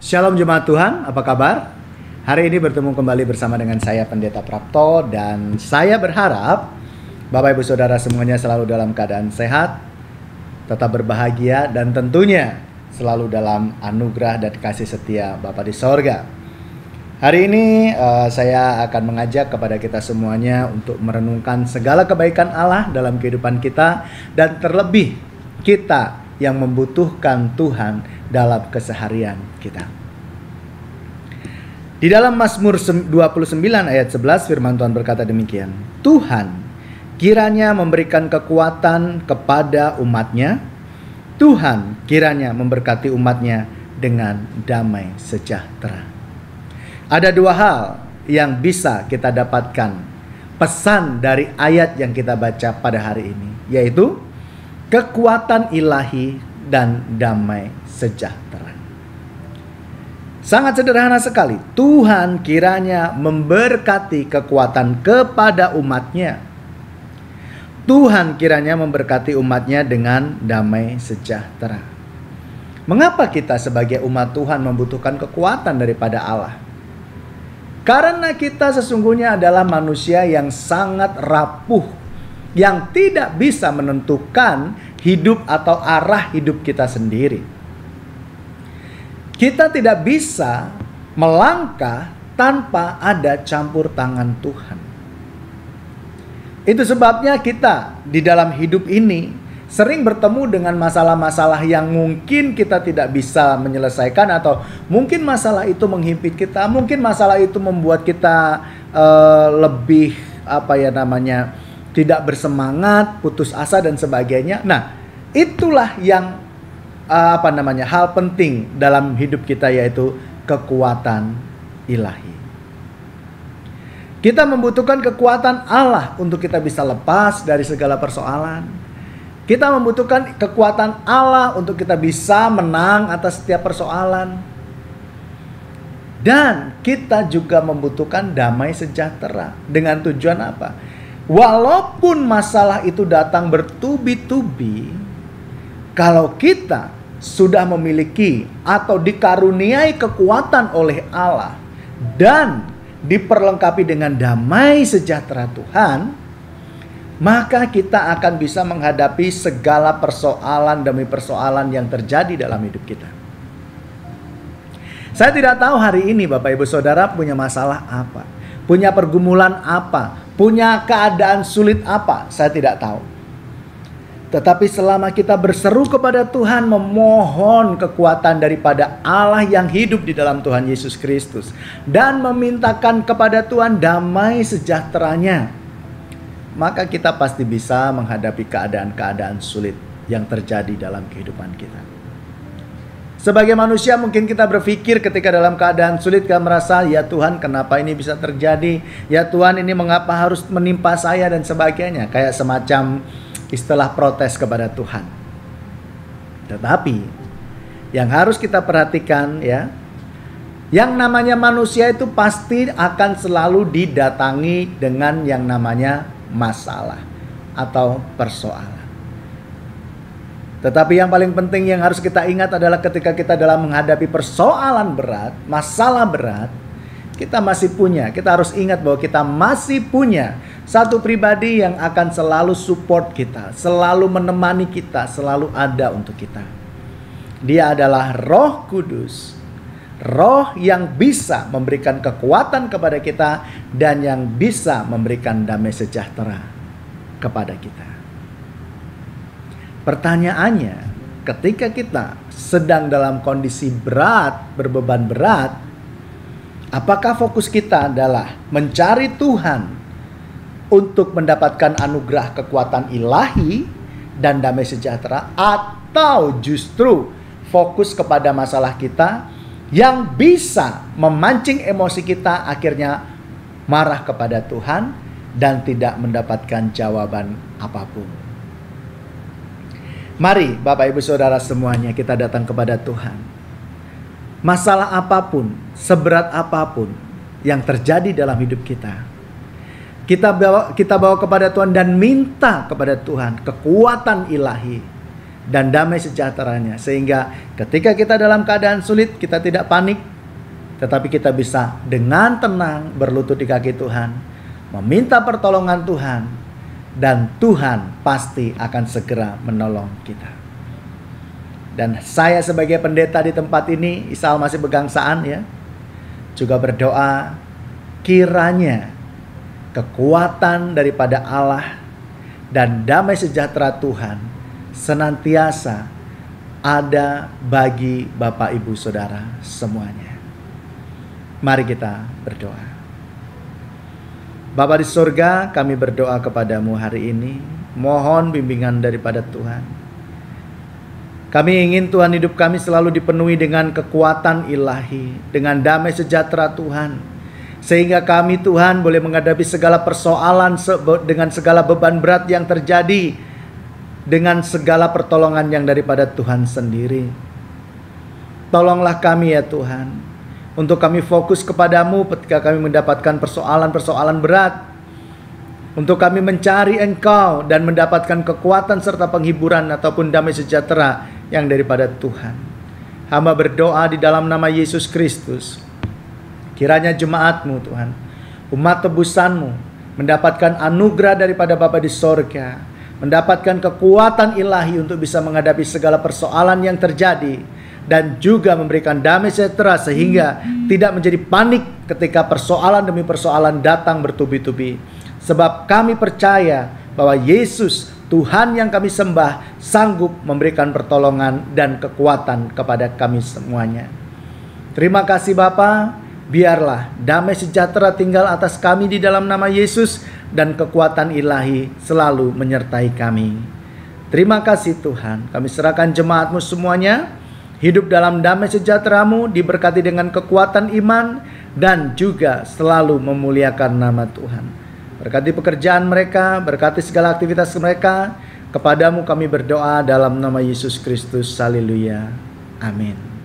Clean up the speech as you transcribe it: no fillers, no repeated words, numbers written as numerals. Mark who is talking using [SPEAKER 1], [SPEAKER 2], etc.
[SPEAKER 1] Shalom jemaat Tuhan, apa kabar? Hari ini bertemu kembali bersama dengan saya Pendeta Prapto, dan saya berharap Bapak Ibu Saudara semuanya selalu dalam keadaan sehat, tetap berbahagia, dan tentunya selalu dalam anugerah dan kasih setia Bapa di sorga. Hari ini saya akan mengajak kepada kita semuanya untuk merenungkan segala kebaikan Allah dalam kehidupan kita, dan terlebih kita yang membutuhkan Tuhan dalam keseharian kita. Di dalam Mazmur 29 ayat 11 firman Tuhan berkata demikian, Tuhan kiranya memberikan kekuatan kepada umatnya, Tuhan kiranya memberkati umatnya dengan damai sejahtera. Ada dua hal yang bisa kita dapatkan pesan dari ayat yang kita baca pada hari ini, yaitu kekuatan ilahi dan damai sejahtera. Sangat sederhana sekali. Tuhan kiranya memberkati kekuatan kepada umatnya. Tuhan kiranya memberkati umatnya dengan damai sejahtera. Mengapa kita sebagai umat Tuhan membutuhkan kekuatan daripada Allah? Karena kita sesungguhnya adalah manusia yang sangat rapuh, yang tidak bisa menentukan hidup atau arah hidup kita sendiri. Kita tidak bisa melangkah tanpa ada campur tangan Tuhan. Itu sebabnya kita di dalam hidup ini sering bertemu dengan masalah-masalah yang mungkin kita tidak bisa menyelesaikan, atau mungkin masalah itu menghimpit kita, mungkin masalah itu membuat kita lebih tidak bersemangat, putus asa dan sebagainya. Nah, itulah yang hal penting dalam hidup kita, yaitu kekuatan ilahi. Kita membutuhkan kekuatan Allah untuk kita bisa lepas dari segala persoalan. Kita membutuhkan kekuatan Allah untuk kita bisa menang atas setiap persoalan. Dan kita juga membutuhkan damai sejahtera. Dengan tujuan apa? Walaupun masalah itu datang bertubi-tubi, kalau kita sudah memiliki atau dikaruniai kekuatan oleh Allah dan diperlengkapi dengan damai sejahtera Tuhan, maka kita akan bisa menghadapi segala persoalan demi persoalan yang terjadi dalam hidup kita. Saya tidak tahu hari ini Bapak Ibu Saudara punya masalah apa, punya pergumulan apa, punya keadaan sulit apa, saya tidak tahu. Tetapi selama kita berseru kepada Tuhan, memohon kekuatan daripada Allah yang hidup di dalam Tuhan Yesus Kristus, dan memintakan kepada Tuhan damai sejahteranya, maka kita pasti bisa menghadapi keadaan-keadaan sulit yang terjadi dalam kehidupan kita. Sebagai manusia mungkin kita berpikir ketika dalam keadaan sulit, kita merasa, ya Tuhan kenapa ini bisa terjadi? Ya Tuhan ini mengapa harus menimpa saya dan sebagainya. Kayak semacam istilah protes kepada Tuhan. Tetapi yang harus kita perhatikan, ya, yang namanya manusia itu pasti akan selalu didatangi dengan yang namanya masalah atau persoalan. Tetapi yang paling penting yang harus kita ingat adalah ketika kita dalam menghadapi persoalan berat, masalah berat, kita harus ingat bahwa kita masih punya satu pribadi yang akan selalu support kita, selalu menemani kita, selalu ada untuk kita. Dia adalah Roh Kudus, Roh yang bisa memberikan kekuatan kepada kita dan yang bisa memberikan damai sejahtera kepada kita. Pertanyaannya, ketika kita sedang dalam kondisi berat, berbeban berat, apakah fokus kita adalah mencari Tuhan untuk mendapatkan anugerah kekuatan ilahi dan damai sejahtera, atau justru fokus kepada masalah kita yang bisa memancing emosi kita, akhirnya marah kepada Tuhan dan tidak mendapatkan jawaban apapun? Mari Bapak Ibu Saudara semuanya, kita datang kepada Tuhan. Masalah apapun, seberat apapun yang terjadi dalam hidup kita, kita bawa kepada Tuhan dan minta kepada Tuhan kekuatan ilahi dan damai sejahteranya. Sehingga ketika kita dalam keadaan sulit, kita tidak panik, tetapi kita bisa dengan tenang berlutut di kaki Tuhan, meminta pertolongan Tuhan, dan Tuhan pasti akan segera menolong kita. Dan saya sebagai pendeta di tempat ini, Isal masih Pegangsaan ya, juga berdoa kiranya kekuatan daripada Allah dan damai sejahtera Tuhan senantiasa ada bagi Bapak Ibu Saudara semuanya. Mari kita berdoa. Bapa di surga, kami berdoa kepadamu hari ini, mohon bimbingan daripada Tuhan. Kami ingin Tuhan hidup kami selalu dipenuhi dengan kekuatan ilahi, dengan damai sejahtera Tuhan, sehingga kami Tuhan boleh menghadapi segala persoalan dengan segala beban berat yang terjadi, dengan segala pertolongan yang daripada Tuhan sendiri. Tolonglah kami ya Tuhan, untuk kami fokus kepadamu ketika kami mendapatkan persoalan-persoalan berat, untuk kami mencari Engkau dan mendapatkan kekuatan serta penghiburan ataupun damai sejahtera yang daripada Tuhan. Hamba berdoa di dalam nama Yesus Kristus, kiranya jemaat-Mu Tuhan, umat tebusan-Mu, mendapatkan anugerah daripada Bapa di sorga, mendapatkan kekuatan ilahi untuk bisa menghadapi segala persoalan yang terjadi, dan juga memberikan damai sejahtera sehingga tidak menjadi panik ketika persoalan demi persoalan datang bertubi-tubi. Sebab kami percaya bahwa Yesus, Tuhan yang kami sembah, sanggup memberikan pertolongan dan kekuatan kepada kami semuanya. Terima kasih Bapa, biarlah damai sejahtera tinggal atas kami di dalam nama Yesus, dan kekuatan ilahi selalu menyertai kami. Terima kasih Tuhan, kami serahkan jemaat-Mu semuanya, hidup dalam damai sejahtera-Mu, diberkati dengan kekuatan iman, dan juga selalu memuliakan nama Tuhan. Berkati pekerjaan mereka, berkati segala aktivitas mereka. Kepadamu kami berdoa dalam nama Yesus Kristus. Haleluya. Amin.